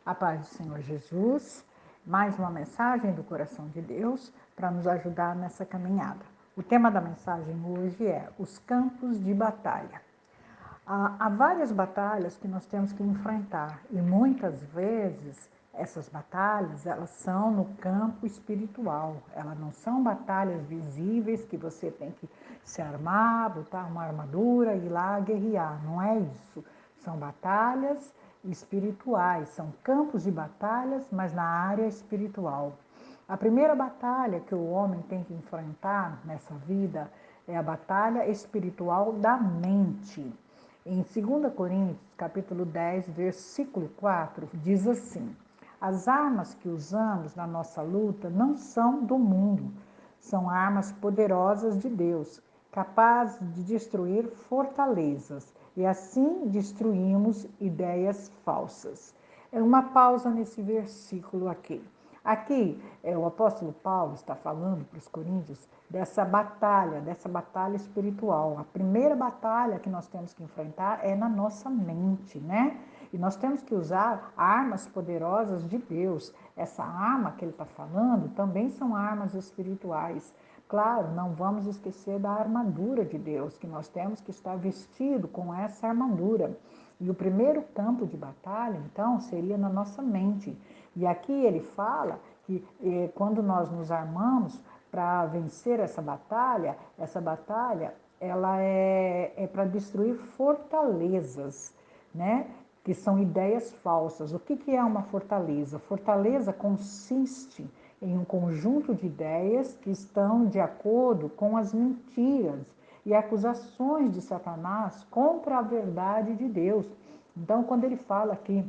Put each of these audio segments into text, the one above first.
A paz do Senhor Jesus, mais uma mensagem do coração de Deus para nos ajudar nessa caminhada. O tema da mensagem hoje é os campos de batalha. Há várias batalhas que nós temos que enfrentar e muitas vezes essas batalhas elas são no campo espiritual. Elas não são batalhas visíveis que você tem que se armar, botar uma armadura e ir lá guerrear. Não é isso. São batalhas espirituais, são campos de batalhas, mas na área espiritual. A primeira batalha que o homem tem que enfrentar nessa vida é a batalha espiritual da mente. Em 2 Coríntios, capítulo 10, versículo 4, diz assim: as armas que usamos na nossa luta não são do mundo, são armas poderosas de Deus, capazes de destruir fortalezas, e assim destruímos ideias falsas. É uma pausa nesse versículo aqui. Aqui, o apóstolo Paulo está falando para os coríntios dessa batalha espiritual. A primeira batalha que nós temos que enfrentar é na nossa mente, né? E nós temos que usar armas poderosas de Deus. Essa arma que ele está falando também são armas espirituais. Claro, não vamos esquecer da armadura de Deus, que nós temos que estar vestido com essa armadura. E o primeiro campo de batalha, então, seria na nossa mente. E aqui ele fala que quando nós nos armamos para vencer essa batalha ela é para destruir fortalezas, né? Que são ideias falsas. O que é uma fortaleza? Fortaleza consiste em um conjunto de ideias que estão de acordo com as mentiras e acusações de Satanás contra a verdade de Deus. Então, quando ele fala aqui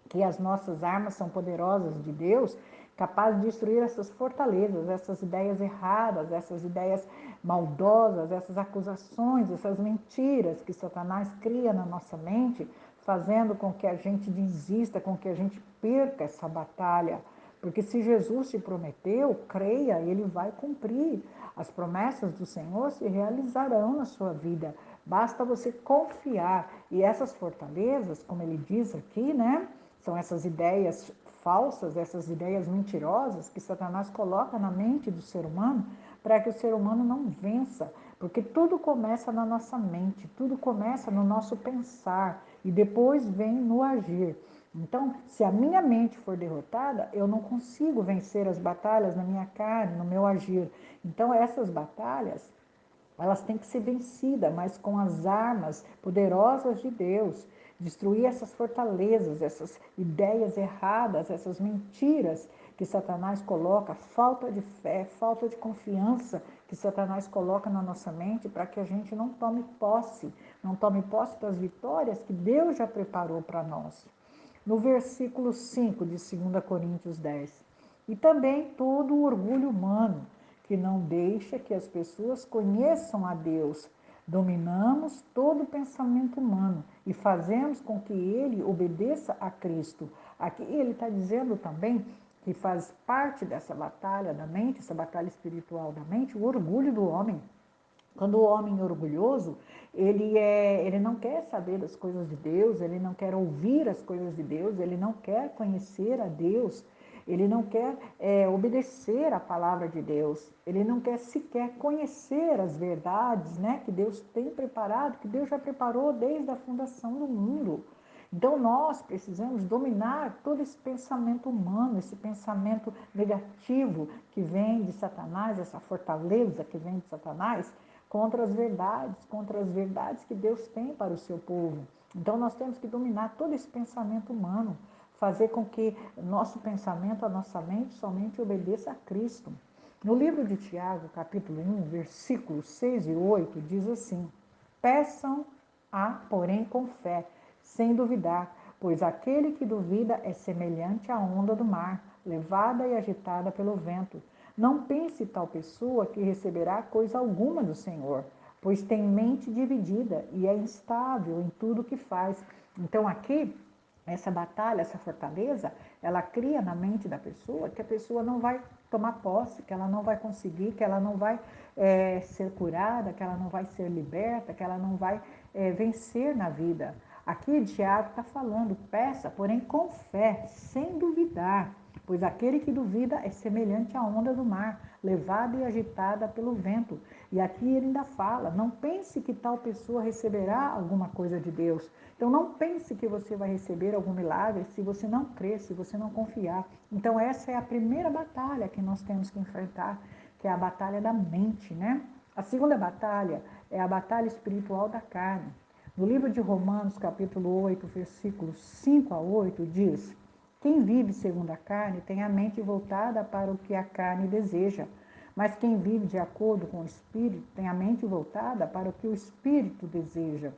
que as nossas armas são poderosas de Deus, capazes de destruir essas fortalezas, essas ideias erradas, essas ideias maldosas, essas acusações, essas mentiras que Satanás cria na nossa mente, fazendo com que a gente desista, com que a gente perca essa batalha. Porque se Jesus te prometeu, creia, ele vai cumprir. As promessas do Senhor se realizarão na sua vida. Basta você confiar. E essas fortalezas, como ele diz aqui, né? São essas ideias falsas, essas ideias mentirosas que Satanás coloca na mente do ser humano para que o ser humano não vença. Porque tudo começa na nossa mente, tudo começa no nosso pensar e depois vem no agir. Então, se a minha mente for derrotada, eu não consigo vencer as batalhas na minha carne, no meu agir. Então, essas batalhas, elas têm que ser vencidas, mas com as armas poderosas de Deus. Destruir essas fortalezas, essas ideias erradas, essas mentiras que Satanás coloca, falta de fé, falta de confiança que Satanás coloca na nossa mente para que a gente não tome posse das vitórias que Deus já preparou para nós. No versículo 5 de 2 Coríntios 10. E também todo o orgulho humano, que não deixa que as pessoas conheçam a Deus. Dominamos todo o pensamento humano e fazemos com que ele obedeça a Cristo. Aqui ele está dizendo também que faz parte dessa batalha da mente, essa batalha espiritual da mente, o orgulho do homem. Quando o homem é orgulhoso, ele não quer saber das coisas de Deus, ele não quer ouvir as coisas de Deus, ele não quer conhecer a Deus, ele não quer obedecer à palavra de Deus, ele não quer sequer conhecer as verdades, né, que Deus tem preparado, que Deus já preparou desde a fundação do mundo. Então nós precisamos dominar todo esse pensamento humano, esse pensamento negativo que vem de Satanás, essa fortaleza que vem de Satanás, contra as verdades que Deus tem para o seu povo. Então nós temos que dominar todo esse pensamento humano, fazer com que nosso pensamento, a nossa mente somente obedeça a Cristo. No livro de Tiago, capítulo 1, versículos 6 e 8, diz assim: peçam porém com fé, sem duvidar, pois aquele que duvida é semelhante à onda do mar, levada e agitada pelo vento. Não pense tal pessoa que receberá coisa alguma do Senhor, pois tem mente dividida e é instável em tudo o que faz. Então aqui, essa batalha, essa fortaleza, ela cria na mente da pessoa que a pessoa não vai tomar posse, que ela não vai conseguir, que ela não vai ser curada, que ela não vai ser liberta, que ela não vai vencer na vida. Aqui Tiago está falando, peça, porém com fé, sem duvidar, pois aquele que duvida é semelhante à onda do mar, levada e agitada pelo vento. E aqui ele ainda fala, não pense que tal pessoa receberá alguma coisa de Deus. Então não pense que você vai receber algum milagre se você não crer, se você não confiar. Então essa é a primeira batalha que nós temos que enfrentar, que é a batalha da mente, né? A segunda batalha é a batalha espiritual da carne. No livro de Romanos, capítulo 8, versículos 5 a 8, diz: quem vive segundo a carne tem a mente voltada para o que a carne deseja, mas quem vive de acordo com o Espírito tem a mente voltada para o que o Espírito deseja.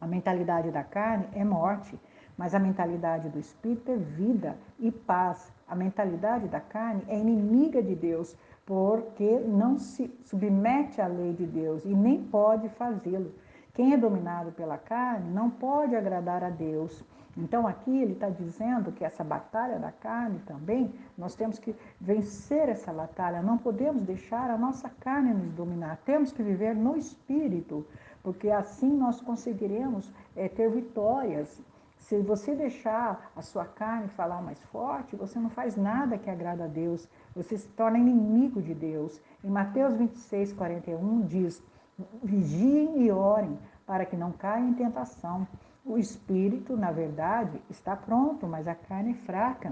A mentalidade da carne é morte, mas a mentalidade do Espírito é vida e paz. A mentalidade da carne é inimiga de Deus, porque não se submete à lei de Deus e nem pode fazê-lo. Quem é dominado pela carne não pode agradar a Deus. Então aqui ele está dizendo que essa batalha da carne também, nós temos que vencer essa batalha, não podemos deixar a nossa carne nos dominar, temos que viver no Espírito, porque assim nós conseguiremos ter vitórias. Se você deixar a sua carne falar mais forte, você não faz nada que agrada a Deus, você se torna inimigo de Deus. Em Mateus 26, 41 diz: vigiem e orem para que não caiam em tentação. O espírito, na verdade, está pronto, mas a carne é fraca.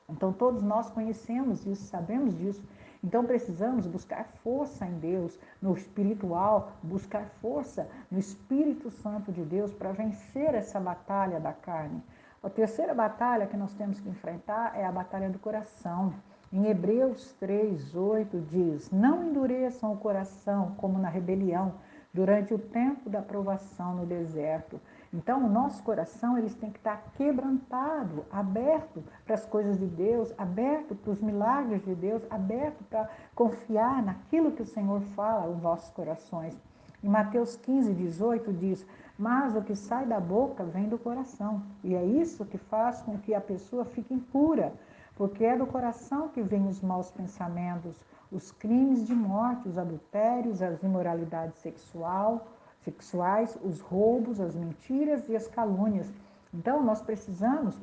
Então todos nós conhecemos isso, sabemos disso. Então precisamos buscar força em Deus, no espiritual, buscar força no Espírito Santo de Deus para vencer essa batalha da carne. A terceira batalha que nós temos que enfrentar é a batalha do coração. Em Hebreus 3:8 diz: não endureçam o coração como na rebelião, durante o tempo da provação no deserto. Então, o nosso coração eles tem que estar quebrantado, aberto para as coisas de Deus, aberto para os milagres de Deus, aberto para confiar naquilo que o Senhor fala aos nossos corações. Em Mateus 15:18 diz: mas o que sai da boca vem do coração. E é isso que faz com que a pessoa fique impura, porque é do coração que vêm os maus pensamentos, os crimes de morte, os adultérios, as imoralidades sexuais, os roubos, as mentiras e as calúnias. Então, nós precisamos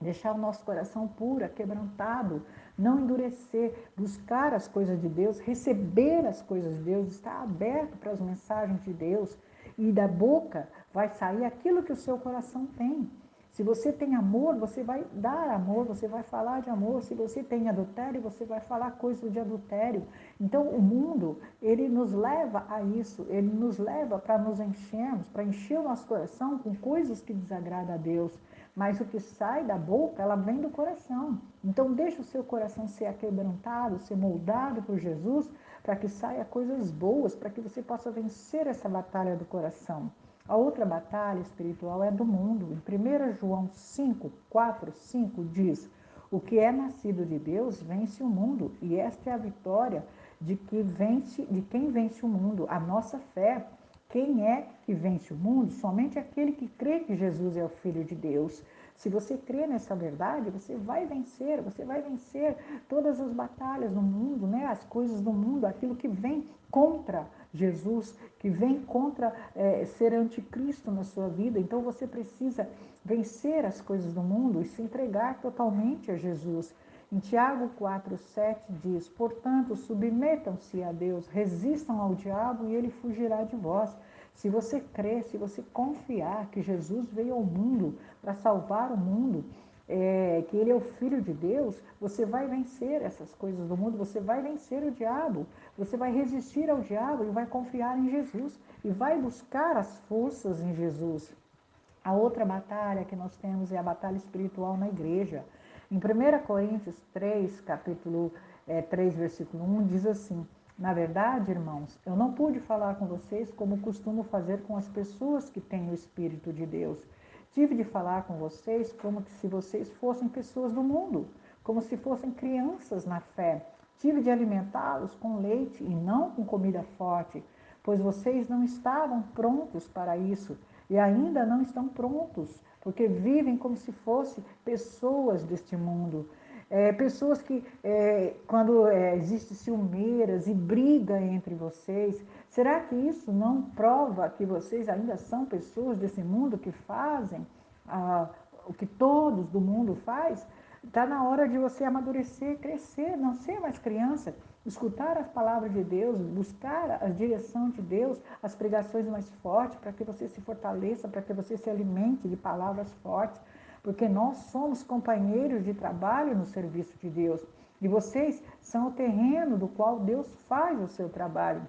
deixar o nosso coração puro, quebrantado, não endurecer, buscar as coisas de Deus, receber as coisas de Deus, estar aberto para as mensagens de Deus. E da boca vai sair aquilo que o seu coração tem. Se você tem amor, você vai dar amor, você vai falar de amor. Se você tem adultério, você vai falar coisas de adultério. Então, o mundo, ele nos leva a isso, ele nos leva para nos enchermos, para encher o nosso coração com coisas que desagradam a Deus. Mas o que sai da boca, ela vem do coração. Então, deixa o seu coração ser aquebrantado, ser moldado por Jesus, para que saia coisas boas, para que você possa vencer essa batalha do coração. A outra batalha espiritual é do mundo. Em 1 João 5, 4, 5 diz: o que é nascido de Deus vence o mundo, e esta é a vitória de quem vence o mundo, a nossa fé. Quem é que vence o mundo? Somente aquele que crê que Jesus é o Filho de Deus. Se você crê nessa verdade, você vai vencer todas as batalhas no mundo, né? As coisas do mundo, aquilo que vem contra Jesus, que vem contra ser anticristo na sua vida. Então você precisa vencer as coisas do mundo e se entregar totalmente a Jesus. Em Tiago 4:7 diz: portanto, submetam-se a Deus, resistam ao diabo e ele fugirá de vós. Se você crer, se você confiar que Jesus veio ao mundo para salvar o mundo, que ele é o Filho de Deus, você vai vencer essas coisas do mundo, você vai vencer o diabo, você vai resistir ao diabo e vai confiar em Jesus e vai buscar as forças em Jesus. A outra batalha que nós temos é a batalha espiritual na igreja. Em 1 Coríntios 3, capítulo 3, versículo 1, diz assim: na verdade, irmãos, eu não pude falar com vocês como costumo fazer com as pessoas que têm o Espírito de Deus. Tive de falar com vocês como se vocês fossem pessoas do mundo, como se fossem crianças na fé. Tive de alimentá-los com leite e não com comida forte, pois vocês não estavam prontos para isso e ainda não estão prontos, porque vivem como se fossem pessoas deste mundo. Pessoas que, quando existe ciumeiras e briga entre vocês, será que isso não prova que vocês ainda são pessoas desse mundo que fazem o que todos do mundo faz? Está na hora de você amadurecer, crescer, não ser mais criança, escutar as palavras de Deus, buscar a direção de Deus, as pregações mais fortes, para que você se fortaleça, para que você se alimente de palavras fortes, porque nós somos companheiros de trabalho no serviço de Deus. E vocês são o terreno do qual Deus faz o seu trabalho.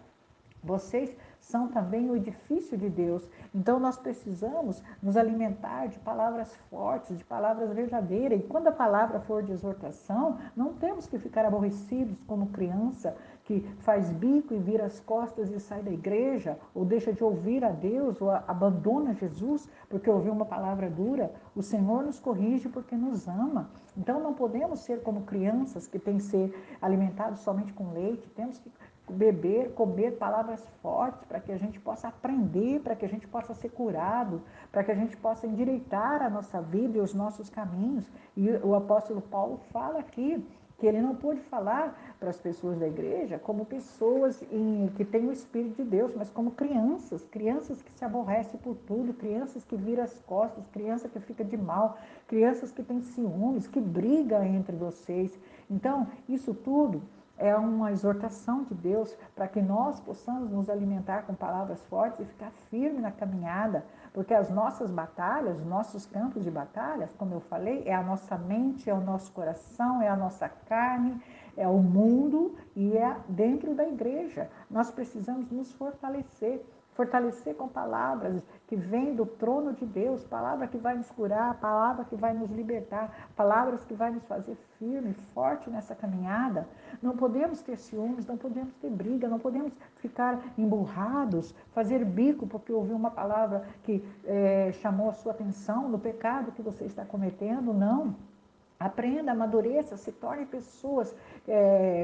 Vocês são também o edifício de Deus. Então nós precisamos nos alimentar de palavras fortes, de palavras verdadeiras. E quando a palavra for de exortação, não temos que ficar aborrecidos como criança que faz bico e vira as costas e sai da igreja, ou deixa de ouvir a Deus, ou abandona Jesus porque ouviu uma palavra dura. O Senhor nos corrige porque nos ama. Então não podemos ser como crianças que têm que ser alimentados somente com leite. Temos que beber, comer palavras fortes para que a gente possa aprender, para que a gente possa ser curado, para que a gente possa endireitar a nossa vida e os nossos caminhos. E o apóstolo Paulo fala aqui que ele não pôde falar para as pessoas da igreja como pessoas que têm o Espírito de Deus, mas como crianças, crianças que se aborrecem por tudo, crianças que viram as costas, criança que fica de mal, crianças que têm ciúmes, que brigam entre vocês. Então, isso tudo é uma exortação de Deus para que nós possamos nos alimentar com palavras fortes e ficar firme na caminhada, porque as nossas batalhas, os nossos campos de batalhas, como eu falei, é a nossa mente, é o nosso coração, é a nossa carne, é o mundo e é dentro da igreja. Nós precisamos nos fortalecer. Fortalecer com palavras que vêm do trono de Deus, palavra que vai nos curar, palavra que vai nos libertar, palavras que vai nos fazer firme, forte nessa caminhada. Não podemos ter ciúmes, não podemos ter briga, não podemos ficar emburrados, fazer bico porque ouviu uma palavra que chamou a sua atenção no pecado que você está cometendo. Não. Aprenda, amadureça, se torne pessoas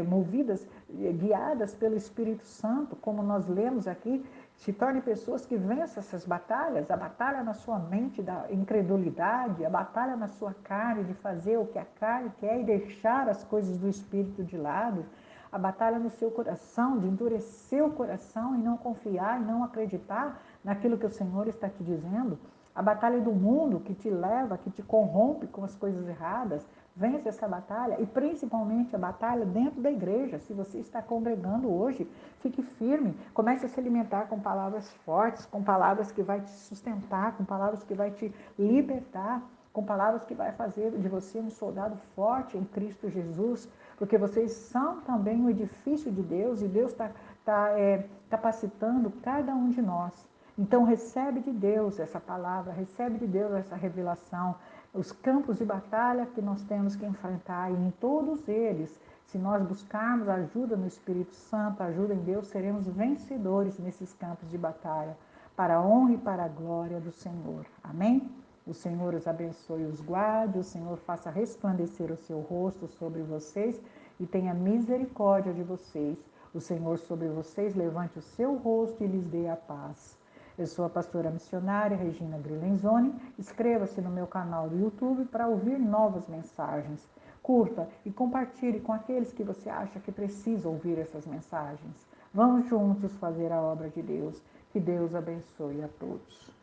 movidas, guiadas pelo Espírito Santo, como nós lemos aqui. Se torne pessoas que vençam essas batalhas, a batalha na sua mente da incredulidade, a batalha na sua carne de fazer o que a carne quer e deixar as coisas do Espírito de lado, a batalha no seu coração, de endurecer o coração e não confiar e não acreditar naquilo que o Senhor está te dizendo. A batalha do mundo que te leva, que te corrompe com as coisas erradas, vence essa batalha e principalmente a batalha dentro da igreja. Se você está congregando hoje, fique firme, comece a se alimentar com palavras fortes, com palavras que vai te sustentar, com palavras que vai te libertar, com palavras que vai fazer de você um soldado forte em Cristo Jesus, porque vocês são também um edifício de Deus e Deus está capacitando cada um de nós. Então recebe de Deus essa palavra, recebe de Deus essa revelação, os campos de batalha que nós temos que enfrentar, e em todos eles, se nós buscarmos ajuda no Espírito Santo, ajuda em Deus, seremos vencedores nesses campos de batalha, para a honra e para a glória do Senhor. Amém? O Senhor os abençoe e os guarde, o Senhor faça resplandecer o seu rosto sobre vocês e tenha misericórdia de vocês. O Senhor sobre vocês levante o seu rosto e lhes dê a paz. Eu sou a pastora missionária Regina Grilenzoni. Inscreva-se no meu canal do YouTube para ouvir novas mensagens. Curta e compartilhe com aqueles que você acha que precisam ouvir essas mensagens. Vamos juntos fazer a obra de Deus. Que Deus abençoe a todos.